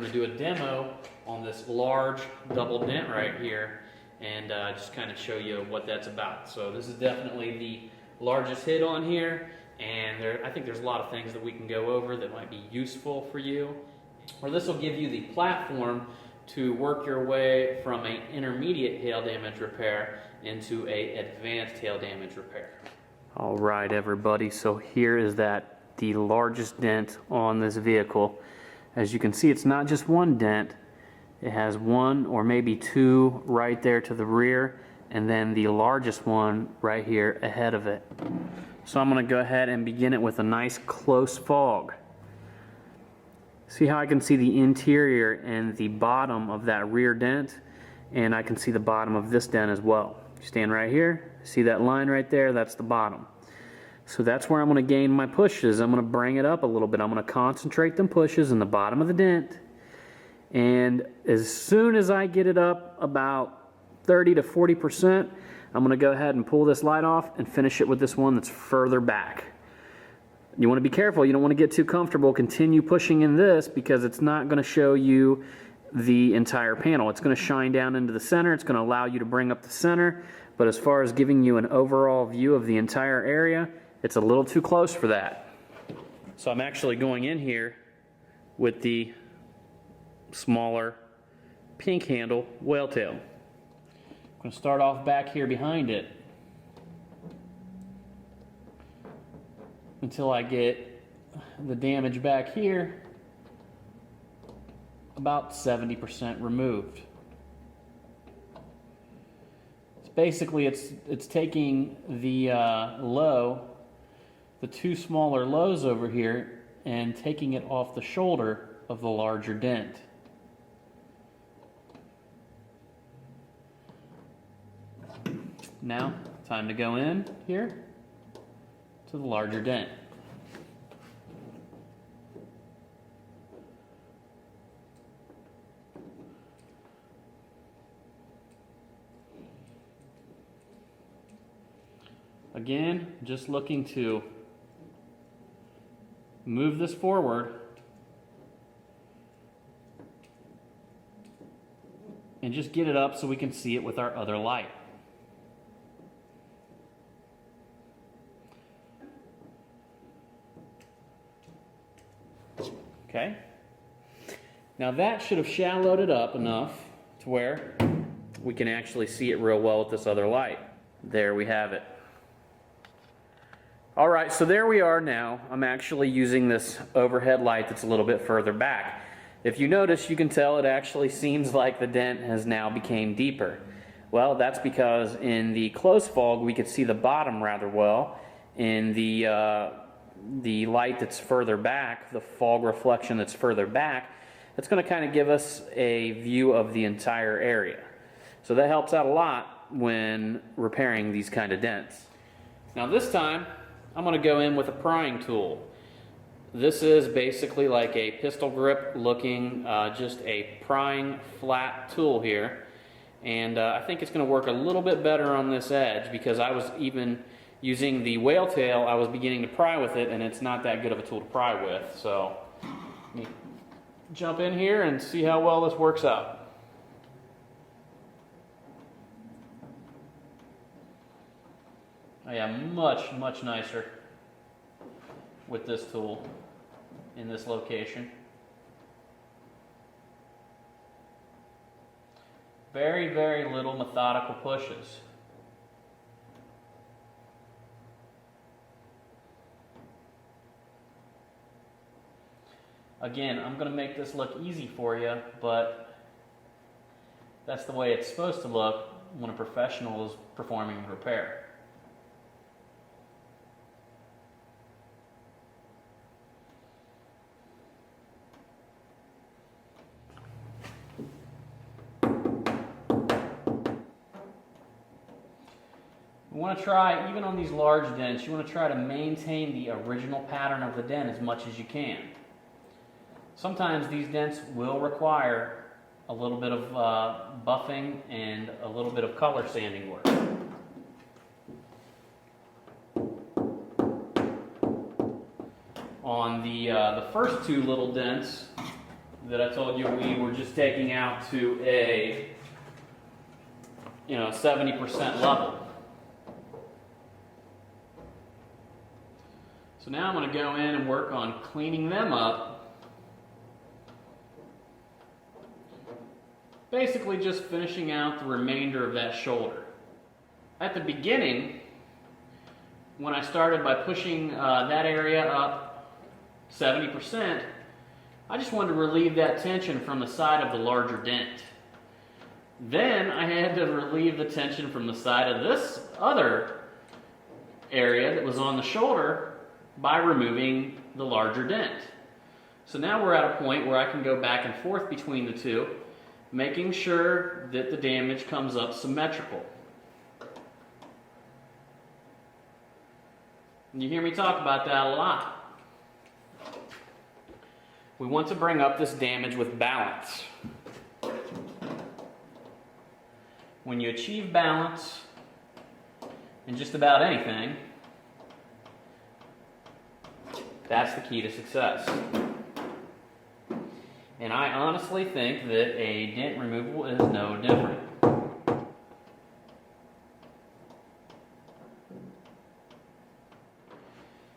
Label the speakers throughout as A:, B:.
A: We're going to do a demo on this large double dent right here and just kind of show you what that's about. So this is definitely the largest hit on here, and I think there's a lot of things that we can go over that might be useful for you. Or this will give you the platform to work your way from an intermediate hail damage repair into a advanced hail damage repair. All right, everybody, so here is the largest dent on this vehicle. As you can see, it's not just one dent. It has one or maybe two right there to the rear, and then the largest one right here ahead of it. So I'm going to go ahead and begin it with a nice close fog. See how I can see the interior and the bottom of that rear dent, and I can see the bottom of this dent as well. You stand right here, see that line right there? That's the bottom. So that's where I'm going to gain my pushes. I'm going to bring it up a little bit. I'm going to concentrate them pushes in the bottom of the dent, and as soon as I get it up about 30 to 40%, I'm going to go ahead and pull this light off and finish it with this one that's further back. You want to be careful. You don't want to get too comfortable. Continue pushing in this because it's not going to show you the entire panel. It's going to shine down into the center. It's going to allow you to bring up the center. But as far as giving you an overall view of the entire area, it's a little too close for that. So I'm actually going in here with the smaller pink handle whale tail. I'm going to start off back here behind it until I get the damage back here about 70% removed. It's basically it's taking the the two smaller lows over here and taking it off the shoulder of the larger dent. Now, time to go in here to the larger dent. Again, just looking to move this forward and just get it up so we can see it with our other light. Okay, now that should have shallowed it up enough to where we can actually see it real well with this other light. There we have it. All right, so there we are now. I'm actually using this overhead light that's a little bit further back. If you notice, you can tell it actually seems like the dent has now become deeper. Well, that's because in the close fog we could see the bottom rather well. In the light that's further back, the fog reflection that's further back, it's going to kind of give us a view of the entire area. So that helps out a lot when repairing these kind of dents. Now this time, I'm going to go in with a prying tool. This is basically like a pistol grip looking, just a prying flat tool here. And I think it's going to work a little bit better on this edge because I was even using the whale tail, I was beginning to pry with it, and it's not that good of a tool to pry with. So let me jump in here and see how well this works out. Oh yeah, much nicer with this tool in this location. Very little methodical pushes. Again, I'm going to make this look easy for you, but that's the way it's supposed to look when a professional is performing a repair. You want to try, even on these large dents, you want to try to maintain the original pattern of the dent as much as you can. Sometimes these dents will require a little bit of buffing and a little bit of color sanding work. On the first two little dents, that I told you we were just taking out to a 70% level. So now I'm going to go in and work on cleaning them up. Basically just finishing out the remainder of that shoulder. At the beginning, when I started by pushing that area up 70%, I just wanted to relieve that tension from the side of the larger dent. Then I had to relieve the tension from the side of this other area that was on the shoulder by removing the larger dent. So now we're at a point where I can go back and forth between the two, making sure that the damage comes up symmetrical. And you hear me talk about that a lot. We want to bring up this damage with balance. When you achieve balance in just about anything, that's the key to success. And I honestly think that a dent removal is no different.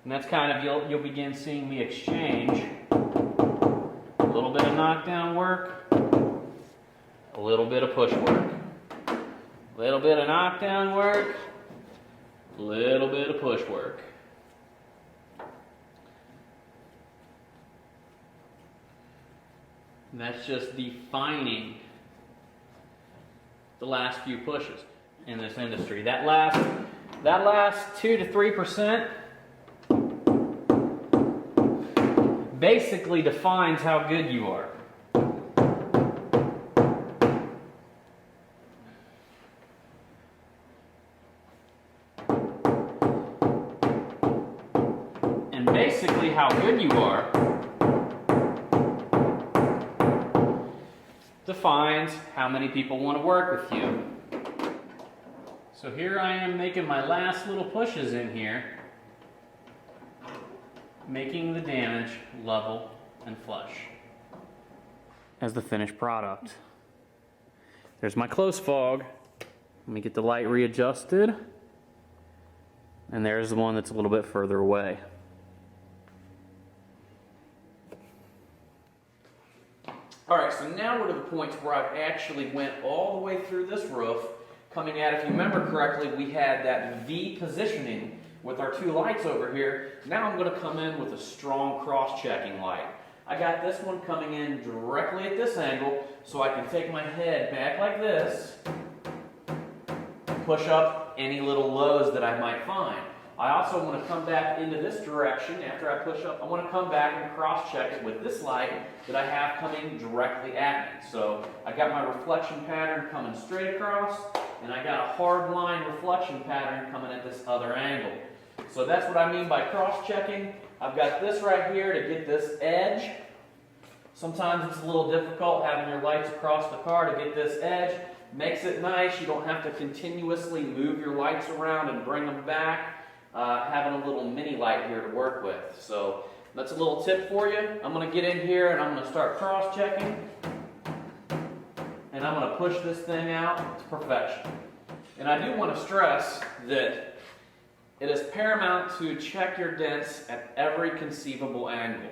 A: And that's kind of, you'll begin seeing me exchange a little bit of knockdown work, a little bit of push work, a little bit of knockdown work, a little bit of push work. And that's just defining the last few pushes in this industry. That last 2 to 3% basically defines how good you are. And basically how good you are defines how many people want to work with you. So here I am making my last little pushes in here, making the damage level and flush as the finished product. There's my close fog. Let me get the light readjusted. And there's the one that's a little bit further away. Alright, so now we're to the point where I've actually went all the way through this roof, coming at, if you remember correctly, we had that V positioning with our two lights over here. Now I'm going to come in with a strong cross-checking light. I got this one coming in directly at this angle, so I can take my head back like this, push up any little lows that I might find. I also want to come back into this direction. After I push up, I want to come back and cross-check it with this light that I have coming directly at me. So I got my reflection pattern coming straight across, and I got a hard line reflection pattern coming at this other angle. So that's what I mean by cross-checking. I've got this right here to get this edge. Sometimes it's a little difficult having your lights across the car to get this edge. Makes it nice. You don't have to continuously move your lights around and bring them back. Having a little mini light here to work with. So that's a little tip for you. I'm going to get in here and I'm going to start cross-checking. And I'm going to push this thing out to perfection. And I do want to stress that it is paramount to check your dents at every conceivable angle.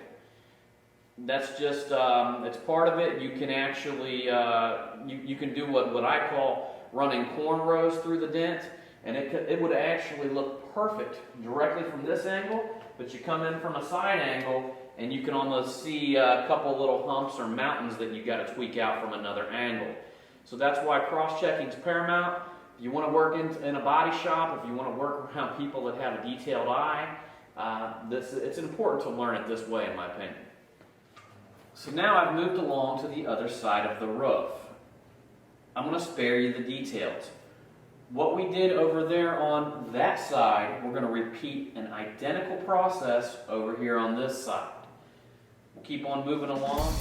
A: That's just, it's part of it. You can actually, you can do what I call running cornrows through the dent. And it would actually look perfect directly from this angle, but you come in from a side angle and you can almost see a couple little humps or mountains that you got to tweak out from another angle. So that's why cross-checking is paramount. If you want to work in a body shop, if you want to work around people that have a detailed eye, it's important to learn it this way, in my opinion. So now I've moved along to the other side of the roof. I'm going to spare you the details. What we did over there on that side, we're going to repeat an identical process over here on this side. We'll keep on moving along.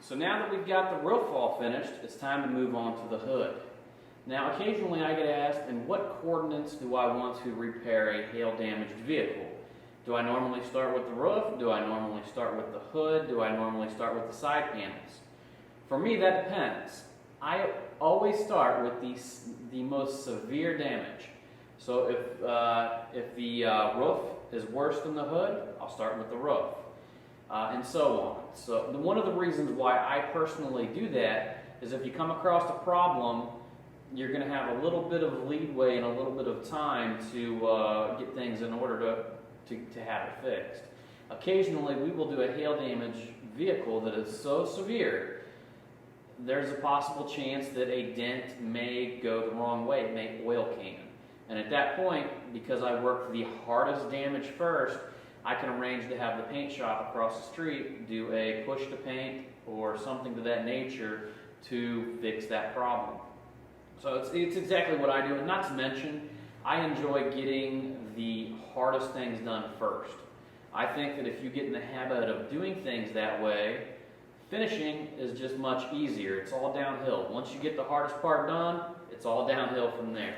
A: So now that we've got the roof all finished, it's time to move on to the hood. Now occasionally I get asked, in what coordinates do I want to repair a hail damaged vehicle? Do I normally start with the roof? Do I normally start with the hood? Do I normally start with the side panels? For me, that depends. I always start with the most severe damage. So if the roof is worse than the hood, I'll start with the roof, and so on. So one of the reasons why I personally do that is if you come across a problem, you're going to have a little bit of leeway and a little bit of time to get things in order to have it fixed. Occasionally, we will do a hail damage vehicle that is so severe, there's a possible chance that a dent may go the wrong way, it may oil can. And at that point, because I worked the hardest damage first, I can arrange to have the paint shop across the street do a push to paint or something to that nature to fix that problem. So it's exactly what I do, and not to mention, I enjoy getting the hardest things done first. I think that if you get in the habit of doing things that way, finishing is just much easier. It's all downhill. Once you get the hardest part done, it's all downhill from there.